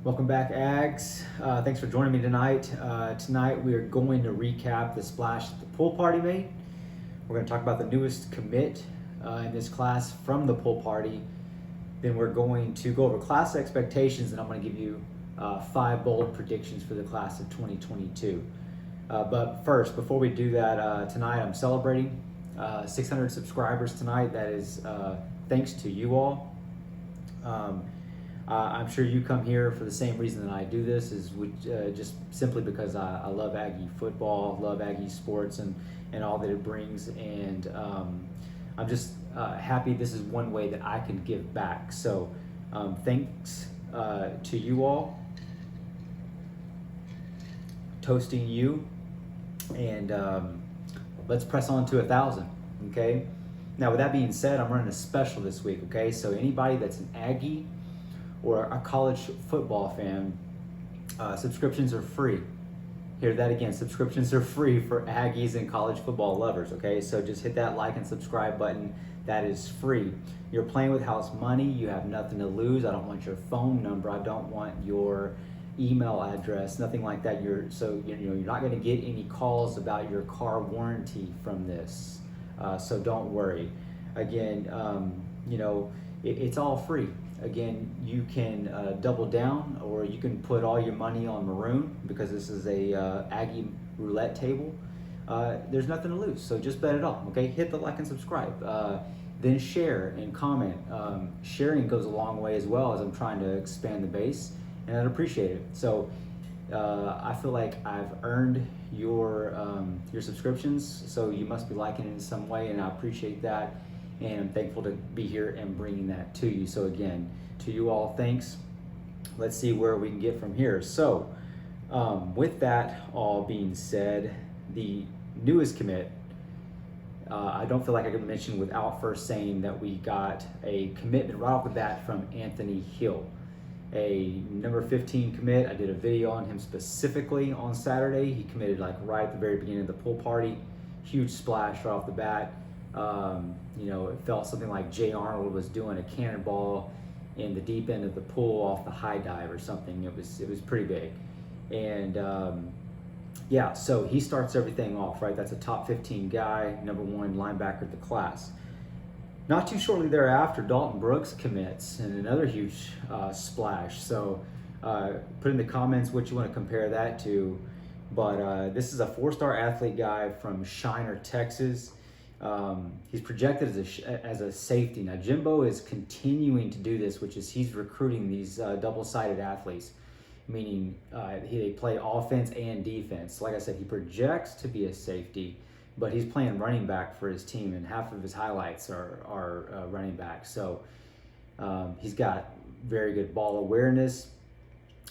Welcome back, Aggs. Thanks for joining me tonight. Tonight we are going to recap the splash that the pool party made. We're going to talk about the newest commit in this class from the pool party. Then we're going to go over class expectations, and I'm going to give you 5 bold predictions for the class of 2022. But first, before we do that, tonight I'm celebrating 600 subscribers tonight. That is thanks to you all. I'm sure you come here for the same reason that I do this, is just simply because I love Aggie football, love Aggie sports, and all that it brings. And I'm just happy this is one way that I can give back. So thanks to you all, toasting you, and let's press on to 1,000, okay? Now, with that being said, I'm running a special this week, okay? So anybody that's an Aggie or a college football fan, subscriptions are free. Hear that again, subscriptions are free for Aggies and college football lovers, okay? So just hit that like and subscribe button. That is free. You're playing with house money. You have nothing to lose. I don't want your phone number. I don't want your email address, nothing like that. You're not going to get any calls about your car warranty from this. So don't worry. Again, it's all free. Again, you can double down, or you can put all your money on maroon, because this is a Aggie roulette table. There's nothing to lose, so just bet it all, okay? Hit the like and subscribe. Then share and comment. Sharing goes a long way as well, as I'm trying to expand the base, and I'd appreciate it. So I feel like I've earned your subscriptions, so you must be liking it in some way, and I appreciate that. And I'm thankful to be here and bringing that to you. So again, to you all, thanks. Let's see where we can get from here. So with that all being said, the newest commit, I don't feel like I can mention without first saying that we got a commitment right off the bat from Anthony Hill, a number 15 commit. I did a video on him specifically on Saturday. He committed like right at the very beginning of the pool party. Huge splash right off the bat. It felt something like Jay Arnold was doing a cannonball in the deep end of the pool off the high dive or something. It was pretty big. And so he starts everything off, right? That's a top 15 guy, number 1 linebacker of the class. Not too shortly thereafter, Dalton Brooks commits, and another huge splash. So put in the comments what you want to compare that to. But this is a 4-star athlete guy from Shiner, Texas. He's projected as a safety. Now, Jimbo is continuing to do this, which is he's recruiting these double-sided athletes, meaning they play offense and defense. Like I said, he projects to be a safety, but he's playing running back for his team, and half of his highlights are running back. So he's got very good ball awareness,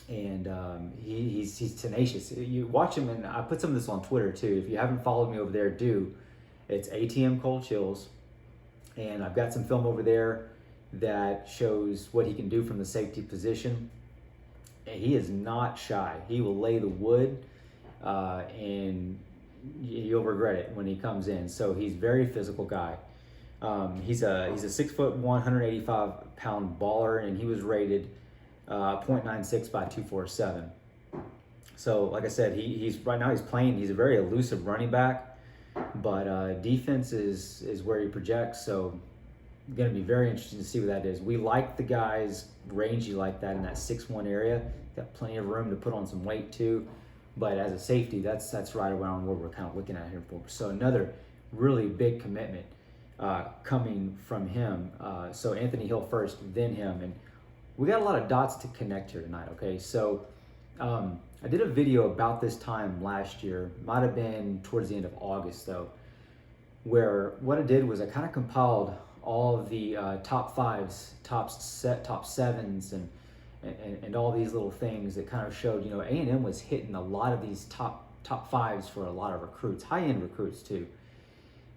and he's tenacious. You watch him, and I put some of this on Twitter too. If you haven't followed me over there, do. It's ATM Cold Chills, and I've got some film over there that shows what he can do from the safety position. And he is not shy. He will lay the wood, and you'll regret it when he comes in. So he's a very physical guy. He's a 6'1", 185-pound baller, and he was rated 0.96 by 247. So like I said, he's right now he's playing. He's a very elusive running back. But defense is where he projects, so going to be very interesting to see what that is. We like the guys rangy like that in that 6'1" area. Got plenty of room to put on some weight too. But as a safety, that's right around what we're kind of looking at here for. So another really big commitment coming from him. So Anthony Hill first, then him. And we got a lot of dots to connect here tonight, okay? So I did a video about this time last year, might have been towards the end of August though, where what I did was I kind of compiled all of the top 5s, top 7s, and all these little things that kind of showed, A&M was hitting a lot of these top 5s for a lot of recruits, high-end recruits too.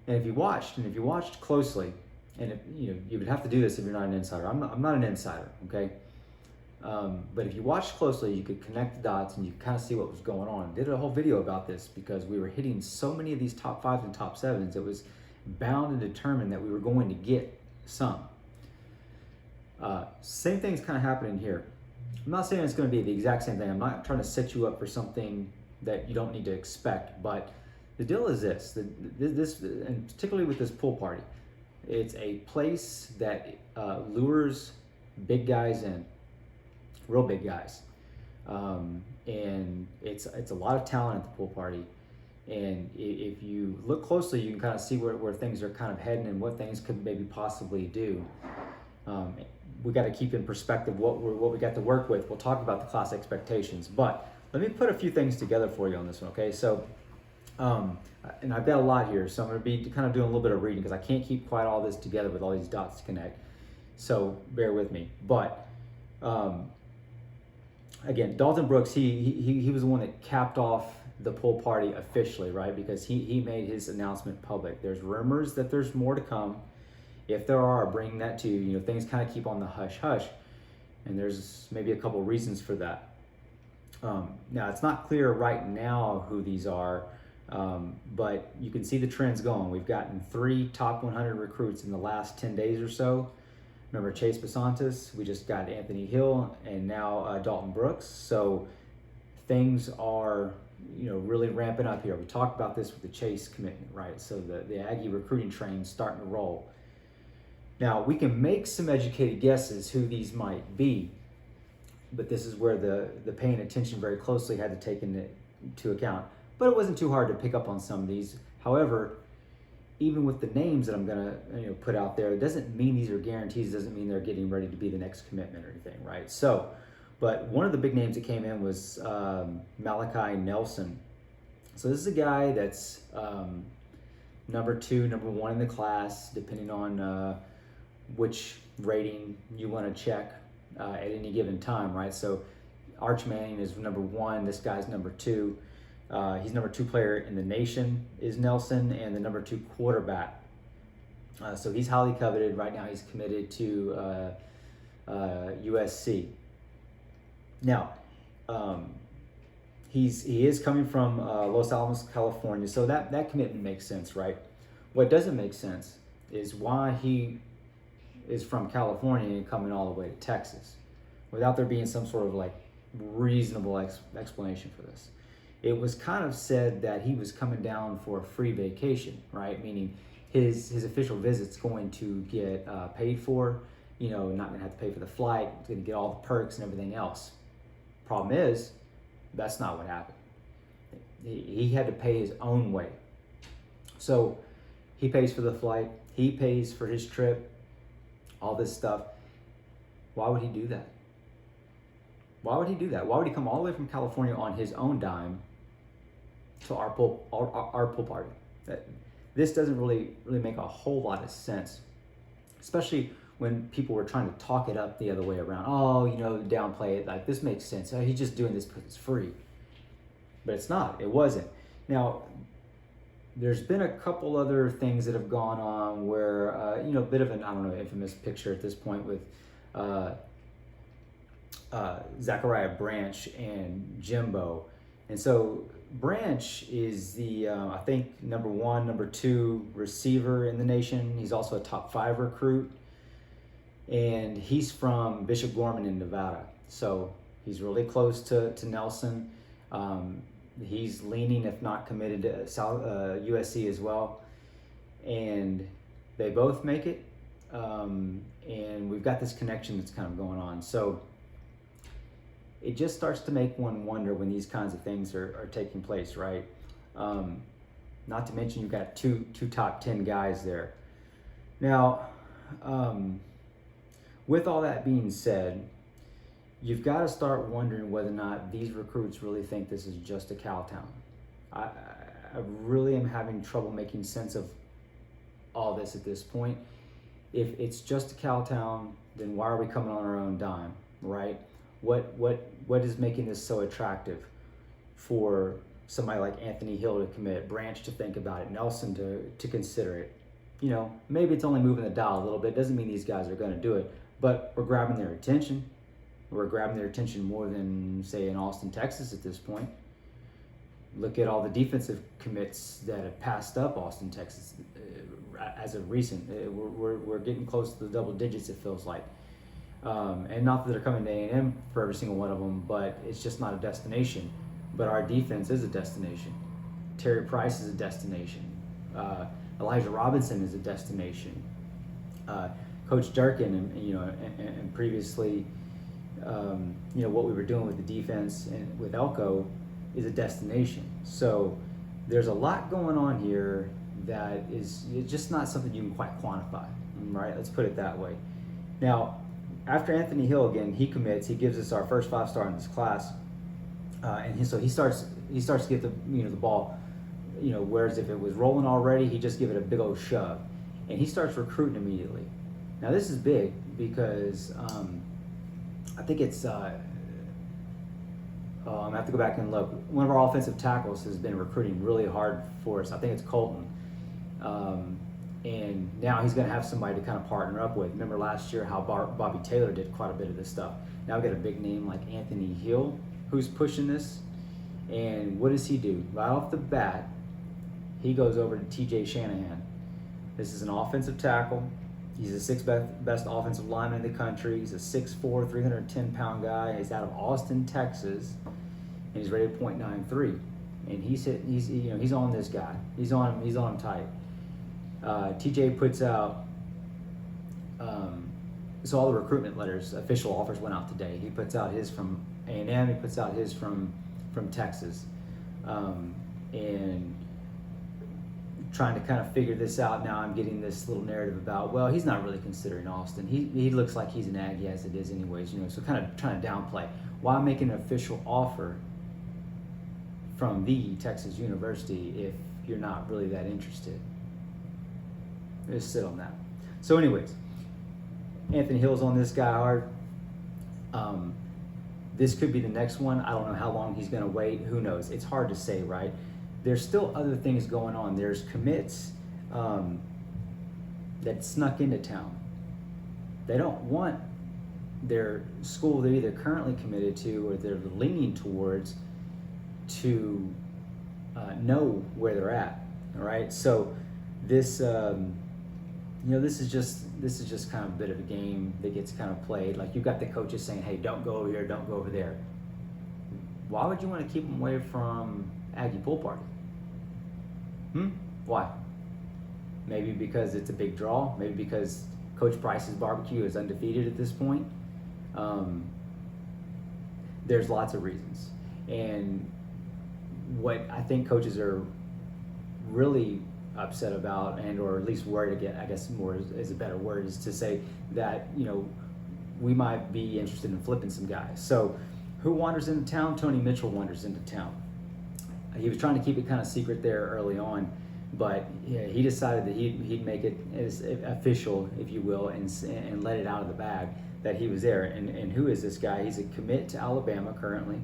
And if you watched closely, and you would have to do this if you're not an insider. I'm not an insider, okay? But if you watched closely, you could connect the dots and you could kind of see what was going on. I did a whole video about this because we were hitting so many of these top 5s and top 7s. It was bound and determined that we were going to get some. Same thing's kind of happening here. I'm not saying it's going to be the exact same thing. I'm not trying to set you up for something that you don't need to expect. But the deal is this: and particularly with this pool party, it's a place that lures big guys in, real big guys, and it's a lot of talent at the pool party. And if you look closely, you can kind of see where things are kind of heading and what things could maybe possibly do. We got to keep in perspective what we got to work with. We'll talk about the class expectations, but let me put a few things together for you on this one, okay? So, and I've got a lot here, so I'm going to be kind of doing a little bit of reading because I can't keep quite all this together with all these dots to connect. So bear with me. But again, Dalton Brooks, he was the one that capped off the pool party officially, right? Because he made his announcement public. There's rumors that there's more to come. If there are, I'll bring that to you. You know, things kind of keep on the hush hush, and there's maybe a couple reasons for that. Now, it's not clear right now who these are, but you can see the trends going. We've gotten 3 top 100 recruits in the last 10 days or so. Remember Chase Basantis, we just got Anthony Hill, and now Dalton Brooks. So things are, you know, really ramping up here. We talked about this with the Chase commitment, right? So the Aggie recruiting train's starting to roll. Now, we can make some educated guesses who these might be, but this is where the paying attention very closely had to take into account. But it wasn't too hard to pick up on some of these. However, even with the names that I'm gonna put out there, it doesn't mean these are guarantees. It doesn't mean they're getting ready to be the next commitment or anything, right? So, but one of the big names that came in was Malachi Nelson. So this is a guy that's number 2, number 1 in the class, depending on which rating you want to check at any given time, right? So Arch Manning is number 1. This guy's number 2. He's number 2 player in the nation is Nelson, and the number 2 quarterback. So he's highly coveted. Right now he's committed to USC. Now, he is coming from Los Alamos, California, so that commitment makes sense, right? What doesn't make sense is why he is from California and coming all the way to Texas without there being some sort of like reasonable explanation for this. It was kind of said that he was coming down for a free vacation, right? Meaning his official visit's going to get paid for, not gonna have to pay for the flight, he's gonna get all the perks and everything else. Problem is, that's not what happened. He had to pay his own way. So he pays for the flight, he pays for his trip, all this stuff. Why would he do that? Why would he do that? Why would he come all the way from California on his own dime to our pool party? This doesn't really make a whole lot of sense, especially when people were trying to talk it up the other way around. Oh, downplay it. Like, this makes sense. Oh, he's just doing this because it's free. But it's not. It wasn't. Now, there's been a couple other things that have gone on where, a bit of an, infamous picture at this point with Zachariah Branch and Jimbo. And so Branch is the, I think, number 1, number 2 receiver in the nation. He's also a top 5 recruit. And he's from Bishop Gorman in Nevada. So he's really close to Nelson. He's leaning, if not committed, to USC as well. And they both make it. And we've got this connection that's kind of going on. So it just starts to make one wonder when these kinds of things are taking place, right? Not to mention you've got two top 10 guys there. Now, with all that being said, you've got to start wondering whether or not these recruits really think this is just a Cal town. I really am having trouble making sense of all this at this point. If it's just a Cal town, then why are we coming on our own dime, right? What is making this so attractive for somebody like Anthony Hill to commit, Branch to think about it, Nelson to consider it? Maybe it's only moving the dial a little bit. Doesn't mean these guys are going to do it, but we're grabbing their attention. We're grabbing their attention more than, say, in Austin, Texas at this point. Look at all the defensive commits that have passed up Austin, Texas as of recent. We're getting close to the double digits, it feels like. And not that they're coming to A&M for every single one of them, but it's just not a destination. But our defense is a destination. Terry Price is a destination. Elijah Robinson is a destination. Coach Durkin, and previously, what we were doing with the defense and with Elko is a destination. So there's a lot going on here that is just not something you can quite quantify, right? Let's put it that way. Now, after Anthony Hill, again, he commits. He gives us our first 5-star in this class, so he starts to get the ball. Whereas if it was rolling already, he just give it a big old shove, and he starts recruiting immediately. Now this is big because I think it's. I'm gonna have to go back and look. One of our offensive tackles has been recruiting really hard for us. I think it's Colton. And now he's going to have somebody to kind of partner up with. Remember last year how Bobby Taylor did quite a bit of this stuff. Now we've got a big name like Anthony Hill who's pushing this. And what does he do? Right off the bat, he goes over to TJ Shanahan. This is an offensive tackle. He's the 6th best offensive lineman in the country. He's a 6'4", 310-pound guy. He's out of Austin, Texas, and he's rated .93. And he's on this guy. He's on him tight. TJ puts out, so all the recruitment letters, official offers went out today. He puts out his from A&M, he puts out his from Texas. And trying to kind of figure this out now, I'm getting this little narrative about, well, he's not really considering Austin. He looks like he's an Aggie as it is anyways, so kind of trying to downplay. Why make an official offer from the Texas University if you're not really that interested? Just sit on that. So anyways, Anthony Hill's on this guy hard. This could be the next one. I don't know how long he's going to wait. Who knows? It's hard to say, right? There's still other things going on. There's commits that snuck into town. They don't want their school they're either currently committed to or they're leaning towards to know where they're at. All right. So this. This is just kind of a bit of a game that gets kind of played. Like you've got the coaches saying, hey, don't go over here, don't go over there. Why would you want to keep them away from Aggie Pool Party? Why? Maybe because it's a big draw. Maybe because Coach Price's barbecue is undefeated at this point. There's lots of reasons. And what I think coaches are really upset about, and or at least worried again, I guess more is a better word, is to say that we might be interested in flipping some guys. So who wanders into town? Tony Mitchell wanders into town. He was trying to keep it kind of secret there early on, but he decided that he'd make it as official, if you will, and let it out of the bag that he was there. And who is this guy? He's a commit to Alabama currently.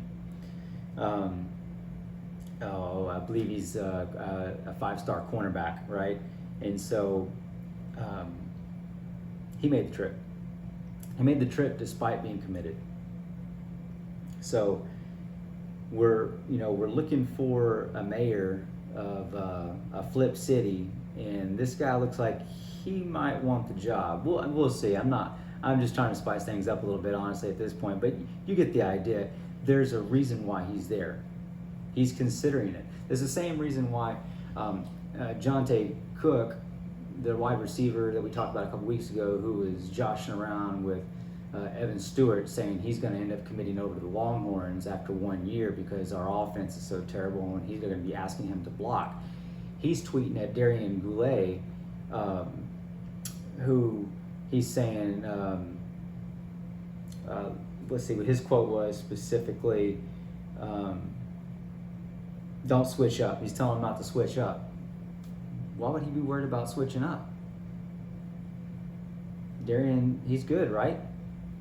I believe he's a 5-star cornerback, right? And so he made the trip. He made the trip despite being committed. So we're looking for a mayor of a flip city, and this guy looks like he might want the job. We'll see. I'm just trying to spice things up a little bit, honestly, at this point. But you get the idea. There's a reason why he's there. He's considering it. It's the same reason why Jonte Cook, the wide receiver that we talked about a couple weeks ago, who was joshing around with Evan Stewart, saying he's going to end up committing over to the Longhorns after 1 year because our offense is so terrible and he's going to be asking him to block. He's tweeting at Darian Goulet, who he's saying, let's see what his quote was specifically. Don't switch up. He's telling him not to switch up. Why would he be worried about switching up? Darian, he's good, right?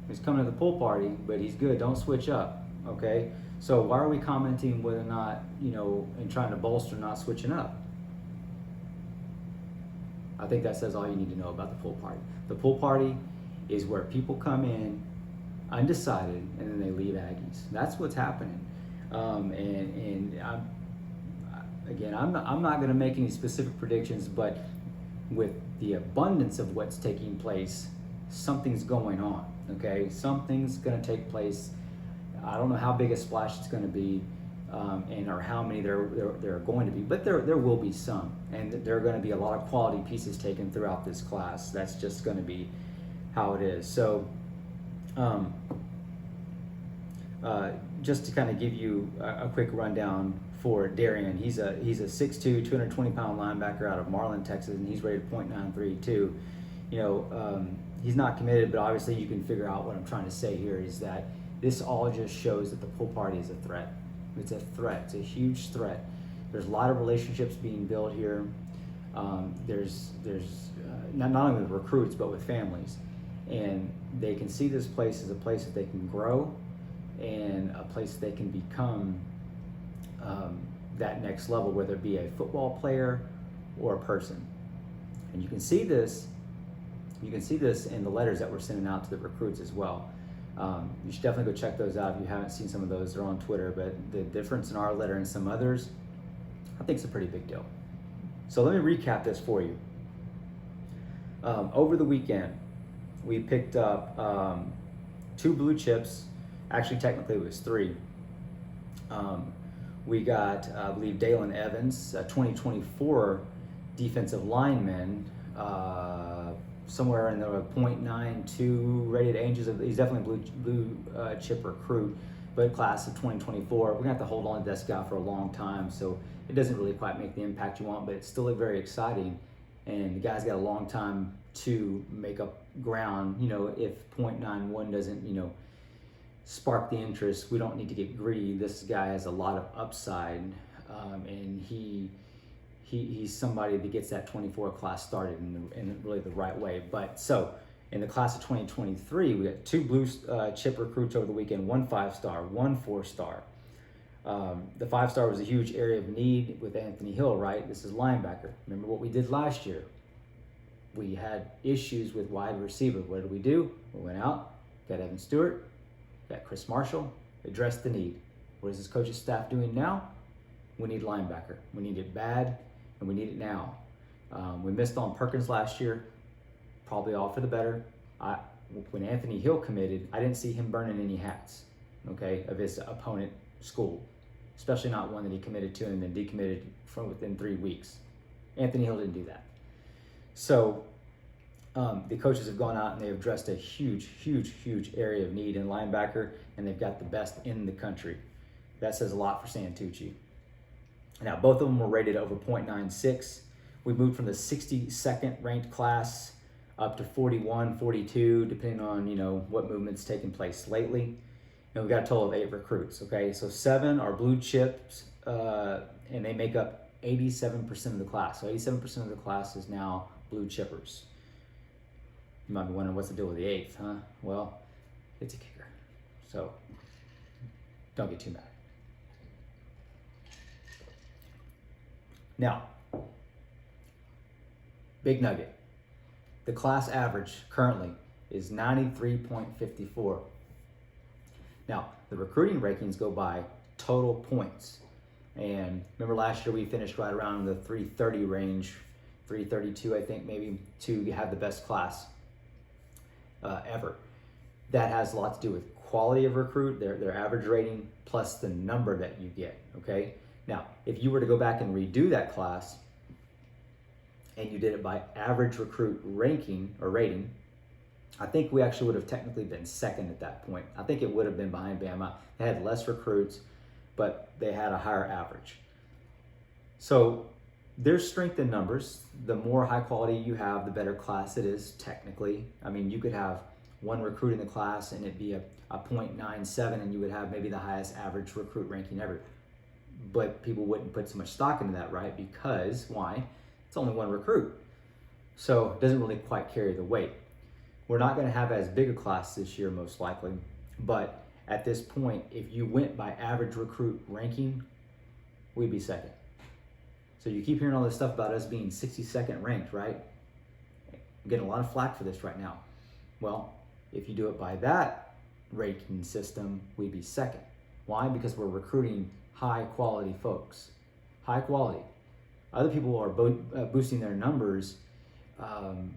He's coming to the pool party, but he's good. Don't switch up, okay? So why are we commenting whether or not, and trying to bolster not switching up? I think that says all you need to know about the pool party. The pool party is where people come in undecided and then they leave Aggies. That's what's happening. I'm not going to make any specific predictions, but with the abundance of what's taking place, something's going on. Okay, something's going to take place. I don't know how big a splash it's going to be, and or how many there are going to be, but there will be some, and there are going to be a lot of quality pieces taken throughout this class. That's just going to be how it is. So, just to kind of give you a quick rundown for Darian, he's a 6'2", 220-pound linebacker out of Marlin, Texas, and he's rated .932. You know, he's not committed, but obviously you can figure out what I'm trying to say here is that this all just shows that the pool party is a threat. It's a threat. It's a huge threat. There's a lot of relationships being built here. There's not only with recruits, but with families. And they can see this place as a place that they can grow and a place they can become that next level, whether it be a football player or a person. And you can see this in the letters that we're sending out to the recruits as well. You should definitely go check those out if you haven't seen some of those. They're on Twitter, but the difference in our letter and some others, I think it's a pretty big deal. So let me recap this for you. Over the weekend, we picked up 2 blue chips. Actually, technically it was 3. We got, I believe, Dalen Evans, a 2024 defensive lineman, somewhere in the .92 rated Aggies. He's definitely a blue chip recruit, but class of 2024. We're gonna have to hold on to this guy for a long time, so it doesn't really quite make the impact you want, but it's still very exciting. And the guy's got a long time to make up ground. You know, if .91 doesn't, you know, spark the interest, we don't need to get greedy. This guy has a lot of upside, and he's somebody that gets that 24 class started in really the right way. But so in the class of 2023, we got 2 blue chip recruits over the weekend, 1 5-star, 1 4-star. The 5-star was a huge area of need with Anthony Hill, right? This is linebacker. Remember what we did last year? We had issues with wide receiver. What did we do? We went out, got Evan Stewart, got Chris Marshall, addressed the need. What is this coach's staff doing now? We need linebacker. We need it bad, and we need it now. We missed on Perkins last year, probably all for the better. When Anthony Hill committed, I didn't see him burning any hats, okay, of his opponent school, especially not one that he committed to and then decommitted from within 3 weeks. Anthony Hill didn't do that. So the coaches have gone out and they've addressed a huge area of need in linebacker, and they've got the best in the country. That says a lot for Santucci. Now, both of them were rated over .96. We moved from the 62nd ranked class up to 41, 42, depending on, you know, what movement's taken place lately. And we've got a total of 8 recruits, okay? So 7 are blue chips, and they make up 87% of the class. So 87% of the class is now blue chippers. You might be wondering, what's the deal with the 8th, huh? Well, it's a kicker. So don't get too mad. Now, big nugget. The class average currently is 93.54. Now, the recruiting rankings go by total points. And remember last year we finished right around the 330 range, 332 I think maybe, to have the best class ever. That has a lot to do with quality of recruit, their average rating, plus the number that you get, okay? Now, if you were to go back and redo that class, and you did it by average recruit ranking or rating, I think we actually would have technically been second at that point. I think it would have been behind Bama. They had less recruits, but they had a higher average. So there's strength in numbers. The more high quality you have, the better class it is technically. I mean, you could have 1 recruit in the class and it'd be a .97, and you would have maybe the highest average recruit ranking ever. But people wouldn't put so much stock into that, right? Because, why? It's only 1 recruit. So it doesn't really quite carry the weight. We're not going to have as big a class this year, most likely. But at this point, if you went by average recruit ranking, we'd be second. So you keep hearing all this stuff about us being 62nd ranked, right? I'm getting a lot of flack for this right now. Well, if you do it by that ranking system, we'd be second. Why? Because we're recruiting high quality folks. High quality. Other people are boosting their numbers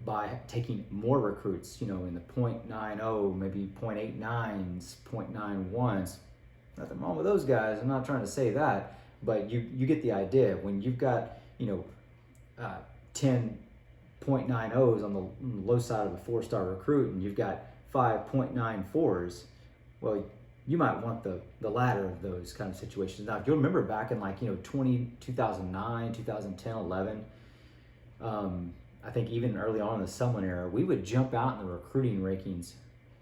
by taking more recruits, in the .90, maybe .89s, .91s. Nothing wrong with those guys. I'm not trying to say that, but you get the idea. When you've got 10 .90s on the low side of a 4-star recruit, and you've got 5 .94s, well, you might want the latter of those kind of situations. Now, if you'll remember back in 2009, 2010, 11, I think even early on in the Sumlin era, we would jump out in the recruiting rankings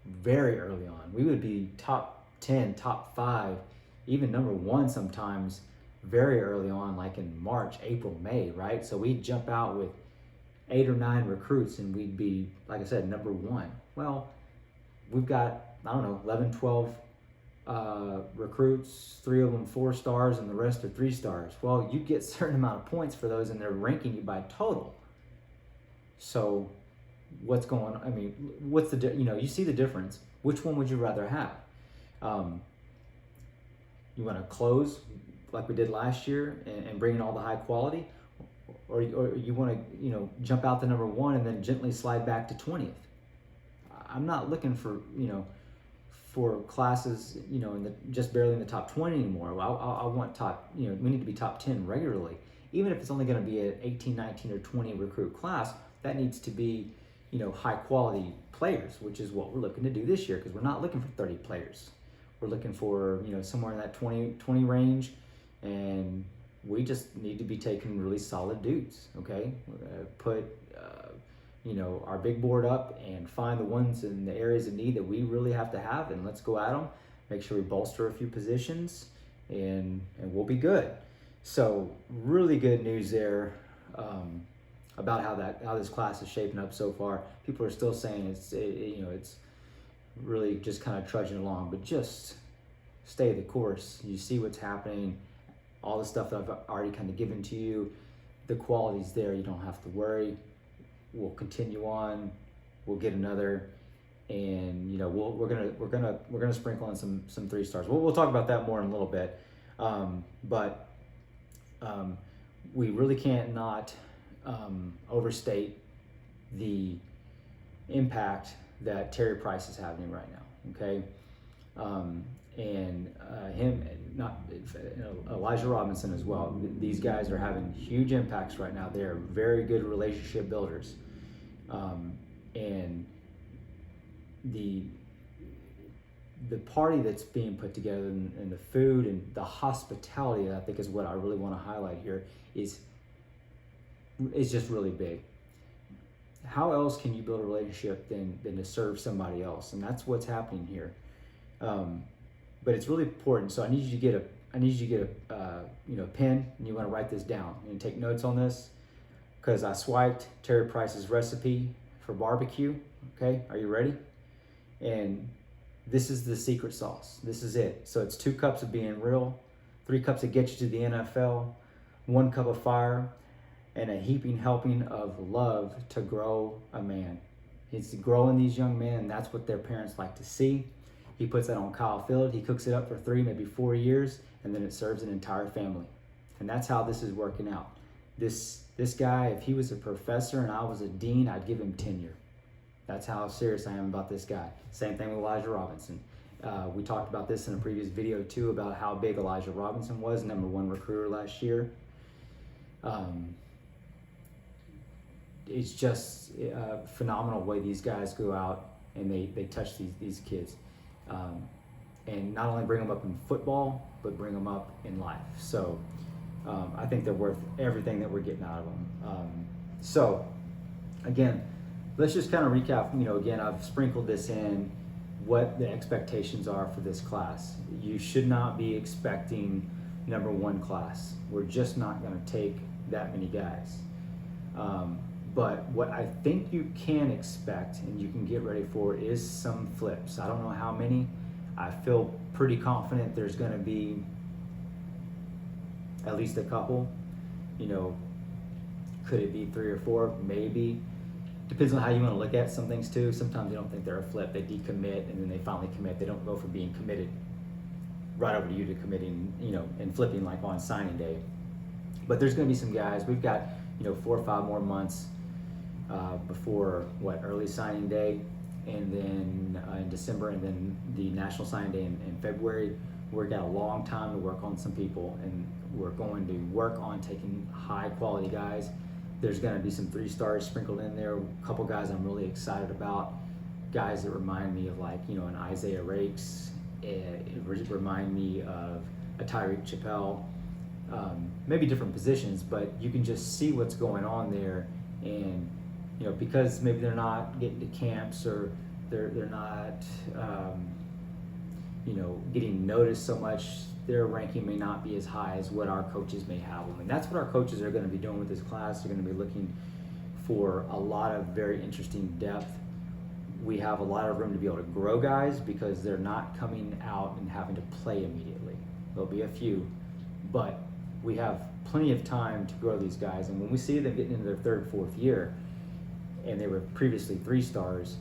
very early on. We would be top 10, top 5, even number 1 sometimes very early on, like in March, April, May, right? So we'd jump out with 8 or 9 recruits and we'd be, like I said, number 1. Well, we've got, 11, 12 recruits, 3 of them 4 stars and the rest are 3 stars. Well, you get a certain amount of points for those and they're ranking you by total. So what's going on? I mean, what's the, you see the difference. Which one would you rather have? You want to close like we did last year and bring in all the high quality, or you want to, jump out to number 1 and then gently slide back to 20th. I'm not looking for, for classes, just barely in the top 20 anymore. I want top, we need to be top 10 regularly. Even if it's only going to be an 18, 19, or 20 recruit class, that needs to be, high quality players, which is what we're looking to do this year, because we're not looking for 30 players. We're looking for, somewhere in that 20 range, and we just need to be taking really solid dudes, okay? Put, our big board up and find the ones in the areas of need that we really have to have, and let's go at them. Make sure we bolster a few positions, and we'll be good. So really good news there about how this class is shaping up so far. People are still saying it's really just kind of trudging along, but just stay the course. You see what's happening, all the stuff that I've already kind of given to you. The quality's there. You don't have to worry. We'll continue on. We'll get another, and we're gonna sprinkle in some 3 stars. We'll talk about that more in a little bit, but we really can't not overstate the impact that Terry Price is having right now. Okay, and Elijah Robinson as well. These guys are having huge impacts right now. They are very good relationship builders, and the party that's being put together and the food and the hospitality, I think, is what I really want to highlight here, is just really big. How else can you build a relationship than to serve somebody else? And that's what's happening here. But it's really important. So I need you to get a pen, and you want to write this down and take notes on this, because I swiped Terry Price's recipe for barbecue. Okay, are you ready? And this is the secret sauce. This is it. So it's 2 cups of being real, 3 cups that get you to the NFL, 1 cup of fire, and a heaping helping of love to grow a man. It's growing these young men, and that's what their parents like to see. He puts that on Kyle Field. He cooks it up for 3, maybe 4 years, and then it serves an entire family. And that's how this is working out. This guy, if he was a professor and I was a dean, I'd give him tenure. That's how serious I am about this guy. Same thing with Elijah Robinson. We talked about this in a previous video too, about how big Elijah Robinson was, number 1 recruiter last year. It's just a phenomenal way these guys go out and they touch these kids. And not only bring them up in football, but bring them up in life. So I think they're worth everything that we're getting out of them. So again, let's just kind of recap. Again, I've sprinkled this in, what the expectations are for this class. You should not be expecting number 1 class. We're just not going to take that many guys. But what I think you can expect and you can get ready for is some flips. I don't know how many. I feel pretty confident there's going to be at least a couple. Could it be 3 or 4? Maybe. Depends on how you want to look at some things too. Sometimes you don't think they're a flip. They decommit and then they finally commit. They don't go from being committed right over to you to committing, and flipping like on signing day. But there's going to be some guys. We've got, 4 or 5 more months before early signing day, and then in December, and then the national signing day in February. We've got a long time to work on some people, and we're going to work on taking high quality guys. There's going to be some 3-stars sprinkled in there. A couple guys I'm really excited about, guys that remind me of an Isaiah Rakes. It remind me of a Tyreek Chappelle. Maybe different positions, but you can just see what's going on there. And because maybe they're not getting to camps, or they're not getting noticed so much, their ranking may not be as high as what our coaches may have them. And that's what our coaches are going to be doing with this class. They're going to be looking for a lot of very interesting depth. We have a lot of room to be able to grow guys because they're not coming out and having to play immediately. There'll be a few, but we have plenty of time to grow these guys. And when we see them getting into their 3rd, 4th year, and they were previously 3-stars,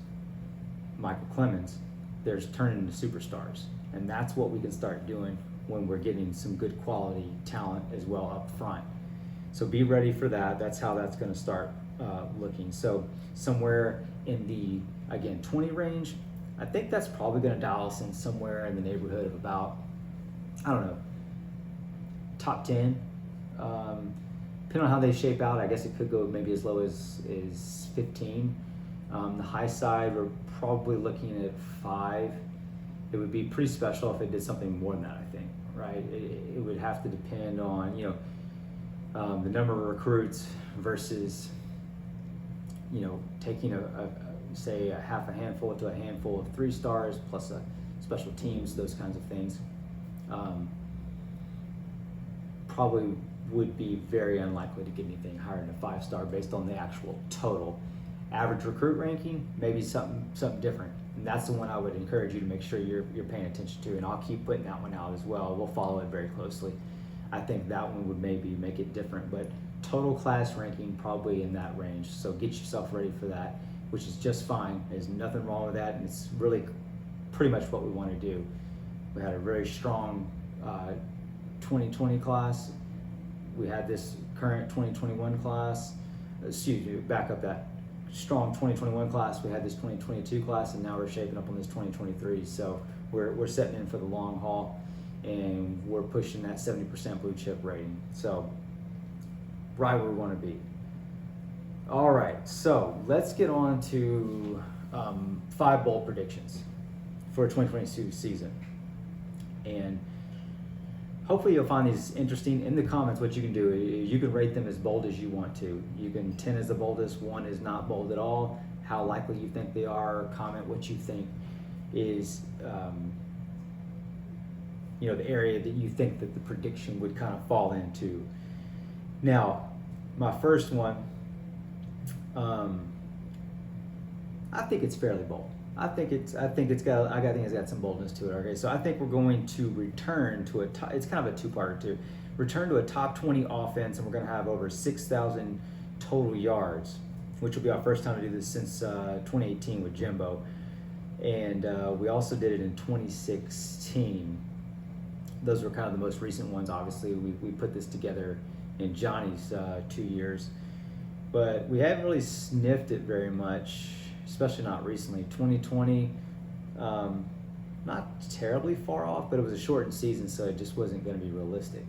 Michael Clemens, they're turning into superstars. And that's what we can start doing when we're getting some good quality talent as well up front. So be ready for that. That's how that's going to start looking. So somewhere in the, again, 20 range, I think that's probably going to dial us in somewhere in the neighborhood of about, I don't know, top 10. Depending on how they shape out, I guess it could go maybe as low as 15. The high side, we're probably looking at 5. It would be pretty special if it did something more than that, I think, right? It would have to depend on, the number of recruits versus, taking say a half a handful to a handful of 3-stars plus a special teams, those kinds of things. Probably would be very unlikely to get anything higher than a 5-star based on the actual total. Average recruit ranking, maybe something different. And that's the one I would encourage you to make sure you're paying attention to, and I'll keep putting that one out as well. We'll follow it very closely. I think that one would maybe make it different, but total class ranking probably in that range. So get yourself ready for that, which is just fine. There's nothing wrong with that, and it's really pretty much what we want to do. We had a very strong 2020 class. We had this current 2021 class. Back up that strong 2021 class. We had this 2022 class, and now we're shaping up on this 2023. So we're setting in for the long haul, and we're pushing that 70% blue chip rating. So right where we want to be. All right, so let's get on to 5 bold predictions for 2022 season. And hopefully you'll find these interesting. In the comments, what you can do, you can rate them as bold as you want to. You can 10 is the boldest, 1 is not bold at all, how likely you think they are. Comment what you think is, the area that you think that the prediction would kind of fall into. Now, my first one, I think it's fairly bold. I think it's got some boldness to it. Okay, so I think we're going to return to it's kind of a 2-parter too. Return to a top 20 offense, and we're going to have over 6,000 total yards, which will be our first time to do this since 2018 with Jimbo, and we also did it in 2016. Those were kind of the most recent ones. Obviously, we put this together in Johnny's 2 years, but we haven't really sniffed it very much, especially not recently. 2020, not terribly far off, but it was a shortened season, so it just wasn't going to be realistic.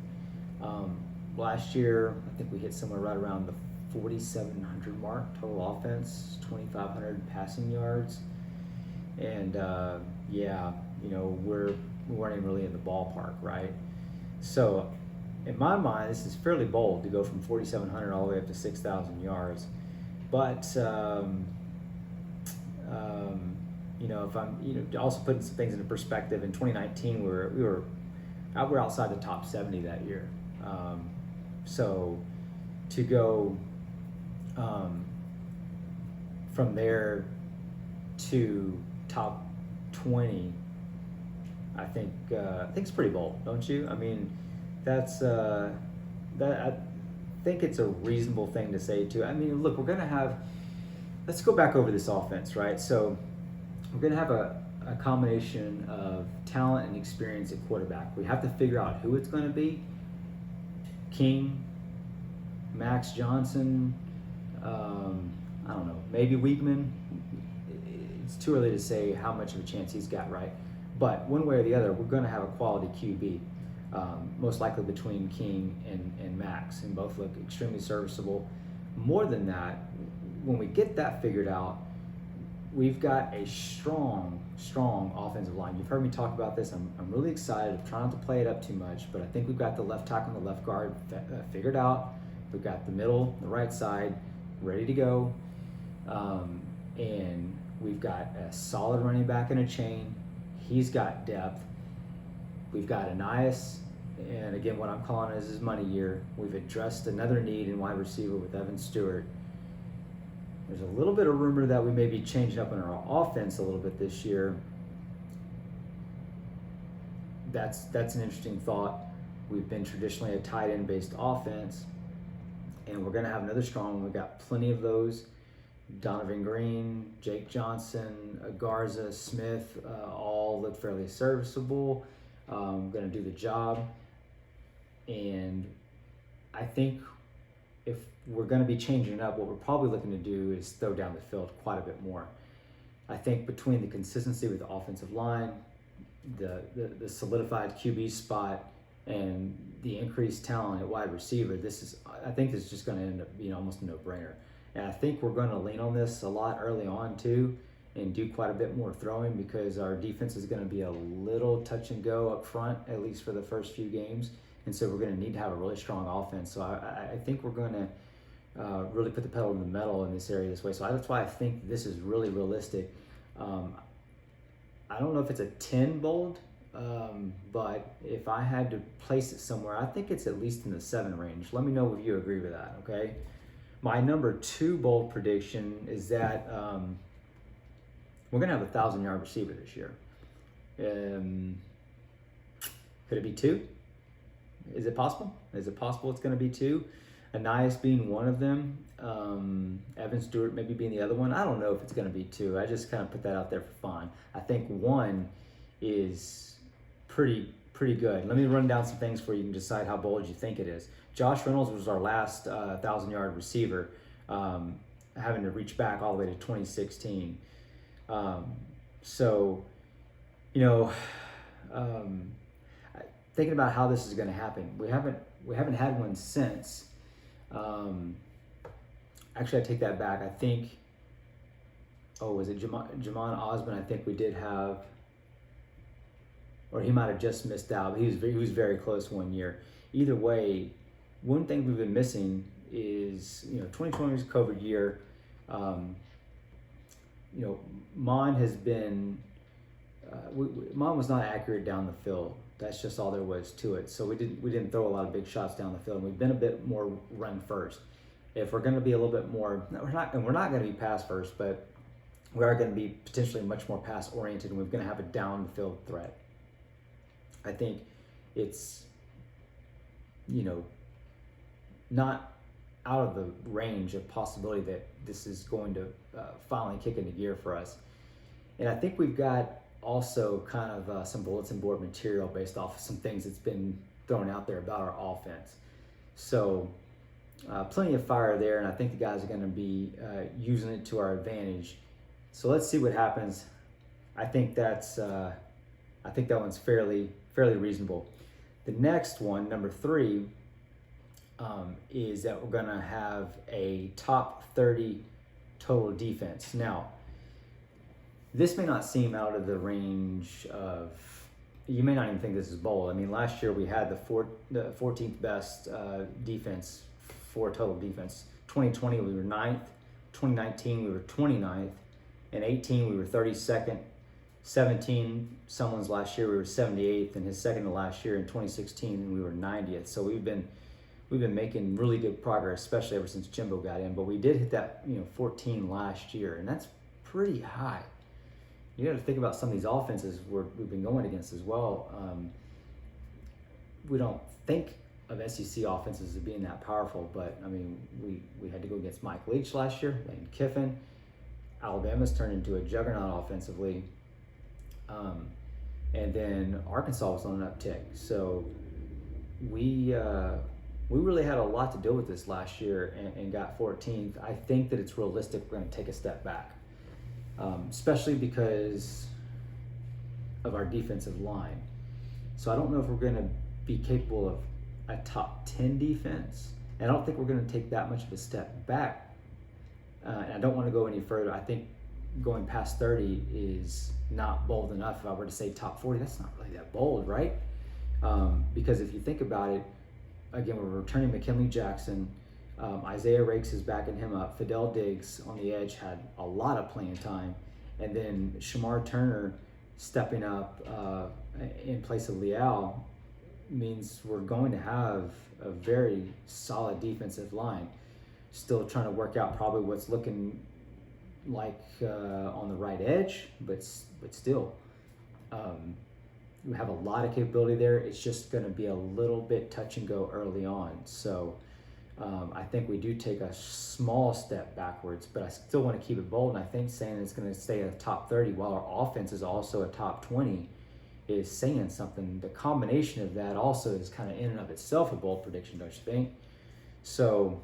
Last year, I think we hit somewhere right around the 4,700 mark total offense, 2,500 passing yards, and we weren't even really in the ballpark, right? So in my mind, this is fairly bold to go from 4,700 all the way up to 6,000 yards. But if I'm also putting some things into perspective, in 2019 we were outside the top 70 that year. So to go from there to top 20, I think it's pretty bold, don't you? I mean, that's I think it's a reasonable thing to say too. I mean, look, let's go back over this offense, right? So we're going to have a combination of talent and experience at quarterback. We have to figure out who it's going to be. King, Max Johnson, I don't know, maybe Weigman. It's too early to say how much of a chance he's got, right? But one way or the other, we're going to have a quality QB, most likely between King and Max, and both look extremely serviceable. More than that, when we get that figured out, we've got a strong offensive line. You've heard me talk about this. I'm really excited. I'm trying not to play it up too much, but I think we've got the left tackle and the left guard figured out. We've got the middle, the right side, ready to go. And we've got a solid running back in a chain. He's got depth. We've got Anias, and again, what I'm calling is his money year. We've addressed another need in wide receiver with Stewart. There's a little bit of rumor that we may be changing up in our offense a little bit this year. That's an interesting thought. We've been traditionally a tight end based offense, and we're going to have another strong one. We've got plenty of those. Donovan Green, Jake Johnson, Garza, Smith, all look fairly serviceable. Going to do the job. And I think if we're going to be changing it up, what we're probably looking to do is throw down the field quite a bit more. I think between the consistency with the offensive line, the solidified QB spot, and the increased talent at wide receiver, I think this is just going to end up being almost a no-brainer. And I think we're going to lean on this a lot early on too, and do quite a bit more throwing, because our defense is going to be a little touch and go up front, at least for the first few games. And so we're going to need to have a really strong offense. So I think we're going to really put the pedal to the metal in this area this way. So that's why I think this is really realistic. I don't know if it's a 10 bold, but if I had to place it somewhere, I think it's at least in the 7 range. Let me know if you agree with that, okay? My number 2 bold prediction is that we're going to have a 1,000-yard receiver this year. Could it be 2? Is it possible? Is it possible it's going to be 2? Anias being one of them. Evan Stewart maybe being the other one. I don't know if it's going to be 2. I just kind of put that out there for fun. I think 1 is pretty good. Let me run down some things for you. You can decide how bold you think it is. Josh Reynolds was our last 1,000-yard receiver, having to reach back all the way to 2016. Thinking about how this is going to happen, we haven't had one since. Actually, I take that back. I think, was it Jamon Osborne? I think we did have, or he might have just missed out. But he was very close one year. Either way, one thing we've been missing is 2020 was a COVID year. Mon has been Mon was not accurate down the field. That's just all there was to it. So we didn't throw a lot of big shots down the field. We've been a bit more run first. If we're going to be a little bit more, we're not going to be pass first, but we are going to be potentially much more pass oriented, and we're going to have a down the field threat. I think it's not out of the range of possibility that this is going to finally kick into gear for us. And I think we've got also kind of some bulletin board material based off of some things that's been thrown out there about our offense. So plenty of fire there, and I think the guys are going to be using it to our advantage. So let's see what happens. I think that one's fairly reasonable. The next one, number 3, is that we're going to have a top 30 total defense. Now, this may not seem out of the range of, you may not even think this is bold. I mean, last year we had the 14th best defense for total defense. 2020 we were 9th, 2019 we were 29th, and 18 we were 32nd, 17 someone's last year we were 78th, and his second to last year in 2016 we were 90th. So we've been making really good progress, especially ever since Jimbo got in. But we did hit that 14 last year, and that's pretty high. You got to think about some of these offenses we've been going against as well. We don't think of SEC offenses as being that powerful, but I mean, we had to go against Mike Leach last year, Lane Kiffin. Alabama's turned into a juggernaut offensively. And then Arkansas was on an uptick. So we we really had a lot to do with this last year and got 14th. I think that it's realistic we're going to take a step back, especially because of our defensive line. So I don't know if we're going to be capable of a top 10 defense. And I don't think we're going to take that much of a step back. And I don't want to go any further. I think going past 30 is not bold enough. If I were to say top 40, that's not really that bold, right? Because if you think about it, again, we're returning McKinley Jackson. Isaiah Rakes is backing him up. Fidel Diggs on the edge had a lot of playing time. And then Shamar Turner stepping up in place of Leal means we're going to have a very solid defensive line. Still trying to work out probably what's looking like on the right edge, but still. We have a lot of capability there. It's just going to be a little bit touch and go early on. So I think we do take a small step backwards, but I still want to keep it bold. And I think saying it's going to stay at the top 30 while our offense is also a top 20 is saying something. The combination of that also is kind of in and of itself a bold prediction, don't you think? So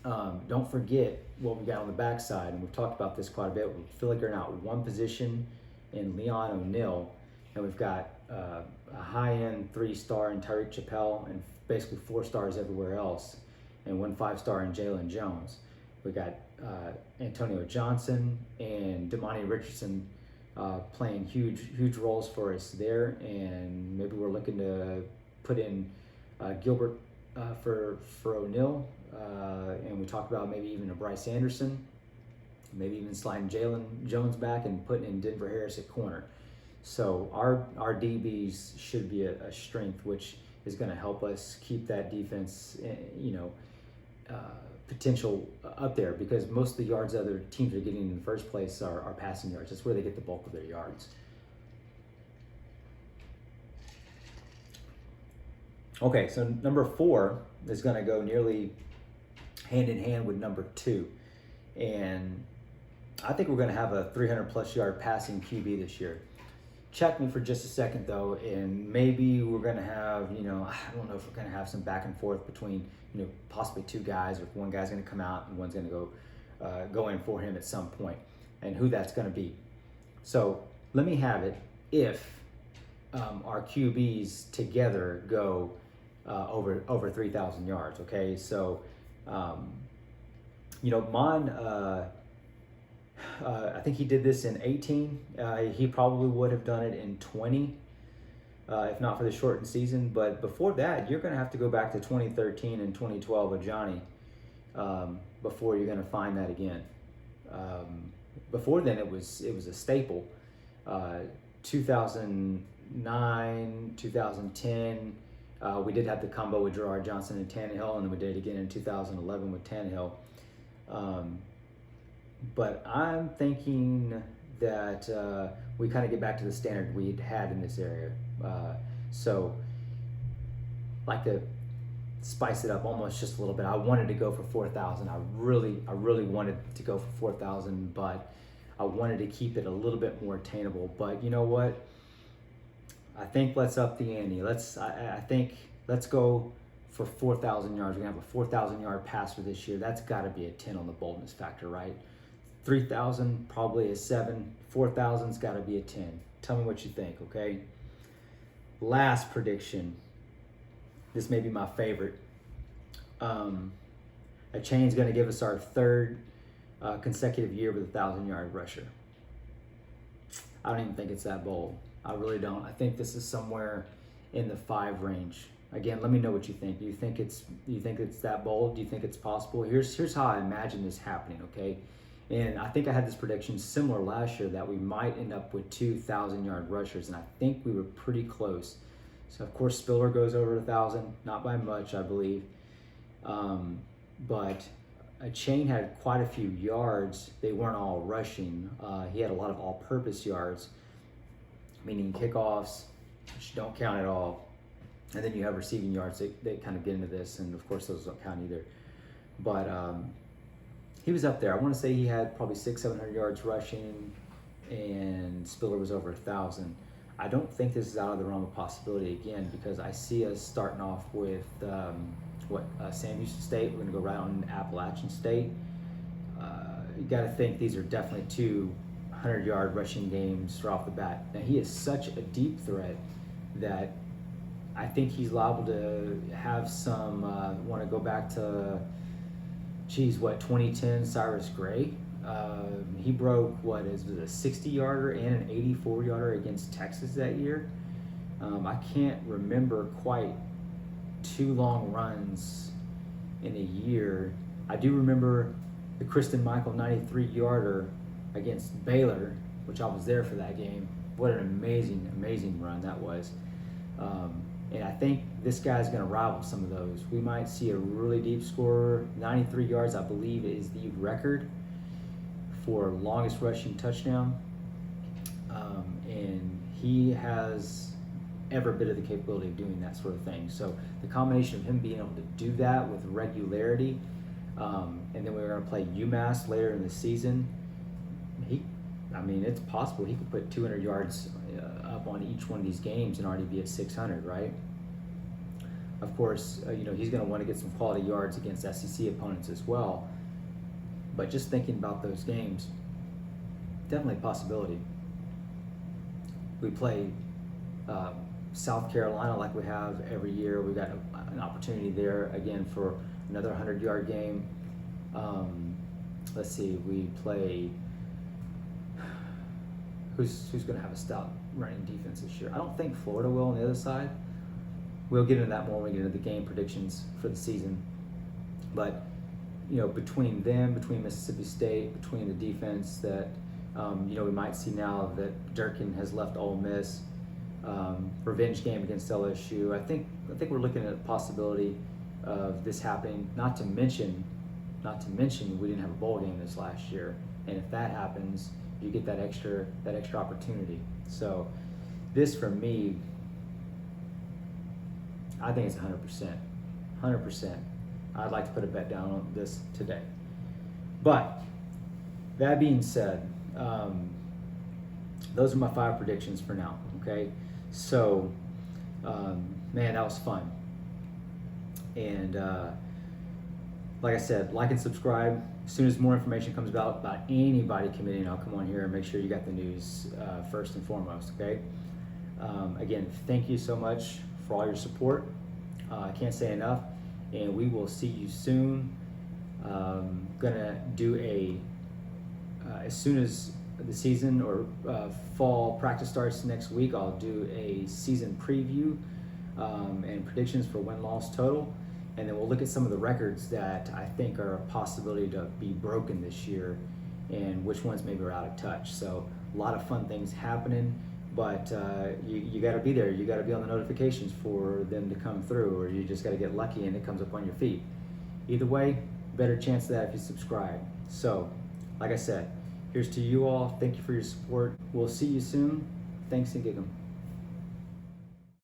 don't forget what we got on the backside, and we've talked about this quite a bit. We're figuring out one position in Leon O'Neal, and we've got a high-end 3-star in Tyreek Chappelle and basically 4 stars everywhere else, and 1 5-star in Jalen Jones. We got Antonio Johnson and Damani Richardson playing huge roles for us there, and maybe we're looking to put in Gilbert for O'Neal, and we talked about maybe even a Bryce Anderson, maybe even sliding Jalen Jones back and putting in Denver Harris at corner. So our DBs should be a strength, which is going to help us keep that defense, potential up there, because most of the yards other teams are getting in the first place are passing yards. That's where they get the bulk of their yards. Okay, so number 4 is going to go nearly hand in hand with number 2. And I think we're going to have a 300-plus yard passing QB this year. Check me for just a second, though, and maybe we're going to have, I don't know if we're going to have some back and forth between, possibly 2 guys, or if one guy's going to come out and one's going to go in for him at some point, and who that's going to be. So let me have it if our QBs together go over 3,000 yards. Okay, so Mon. I think he did this in 18. He probably would have done it in 20, if not for the shortened season. But before that, you're going to have to go back to 2013 and 2012 with Johnny before you're going to find that again. Before then, it was a staple. 2009, 2010, we did have the combo with Gerard Johnson and Tannehill, and then we did it again in 2011 with Tannehill. But I'm thinking that we kind of get back to the standard we'd had in this area. So like to spice it up almost just a little bit. I wanted to go for 4,000. I really wanted to go for 4,000, but I wanted to keep it a little bit more attainable. But you know what? I think let's up the ante. I think let's go for 4,000 yards. We're gonna have a 4,000 yard passer this year. That's got to be a 10 on the boldness factor, right? 3,000 probably a 7. 4,000's got to be a 10. Tell me what you think, okay? Last prediction. This may be my favorite. A chain's going to give us our 3rd consecutive year with a 1,000-yard rusher. I don't even think it's that bold. I really don't. I think this is somewhere in the 5 range. Again, let me know what you think. Do you think it's that bold? Do you think it's possible? Here's how I imagine this happening, okay? And I think I had this prediction similar last year that we might end up with 2,000-yard rushers, and I think we were pretty close. So of course Spiller goes over 1,000, not by much, I believe. But a chain had quite a few yards. They weren't all rushing. He had a lot of all-purpose yards, meaning kickoffs, which don't count at all. And then you have receiving yards. They kind of get into this, and of course those don't count either. But he was up there. I want to say he had probably 600-700 yards rushing, and Spiller was over 1,000. I don't think this is out of the realm of possibility again, because I see us starting off with Sam Houston State. We're going to go right on Appalachian State. You got to think these are definitely two 100-yard rushing games right off the bat. Now, he is such a deep threat that I think he's liable to have some, want to go back to, 2010 Cyrus Gray. He broke, a 60-yarder and an 84-yarder against Texas that year. I can't remember quite two long runs in a year. I do remember the Kristen Michael 93-yarder against Baylor, which I was there for that game. What an amazing, amazing run that was. And I think this guy's going to rival some of those. We might see a really deep scorer. 93 yards, I believe, is the record for longest rushing touchdown. And he has every bit of the capability of doing that sort of thing. So the combination of him being able to do that with regularity, and then we're going to play UMass later in the season, it's possible he could put 200 yards up on each one of these games and already be at 600, right? Of course, he's going to want to get some quality yards against SEC opponents as well. But just thinking about those games, definitely a possibility. We play South Carolina like we have every year. We got an opportunity there again for another 100-yard game. Let's see, we play. Who's going to have a stout running defense this year? I don't think Florida will on the other side. We'll get into that more when we get into the game predictions for the season. But between them, between Mississippi State, between the defense that we might see now that Durkin has left Ole Miss, revenge game against LSU. I think we're looking at a possibility of this happening. Not to mention, we didn't have a bowl game this last year, and if that happens, you get that extra opportunity. So this, for me, I think it's 100%. I'd like to put a bet down on this today. But that being said, those are my 5 predictions for now. Okay, so man, that was fun. And like I said, like and subscribe. As soon as more information comes about anybody committing, I'll come on here and make sure you got the news first and foremost, okay? Again, thank you so much for all your support. I can't say enough, and we will see you soon. Gonna do as soon as the season or fall practice starts next week, I'll do a season preview and predictions for win-loss total. And then we'll look at some of the records that I think are a possibility to be broken this year and which ones maybe are out of touch. So a lot of fun things happening, but you got to be there. You got to be on the notifications for them to come through, or you just got to get lucky and it comes up on your feed. Either way, better chance of that if you subscribe. So, like I said, here's to you all. Thank you for your support. We'll see you soon. Thanks and gig 'em.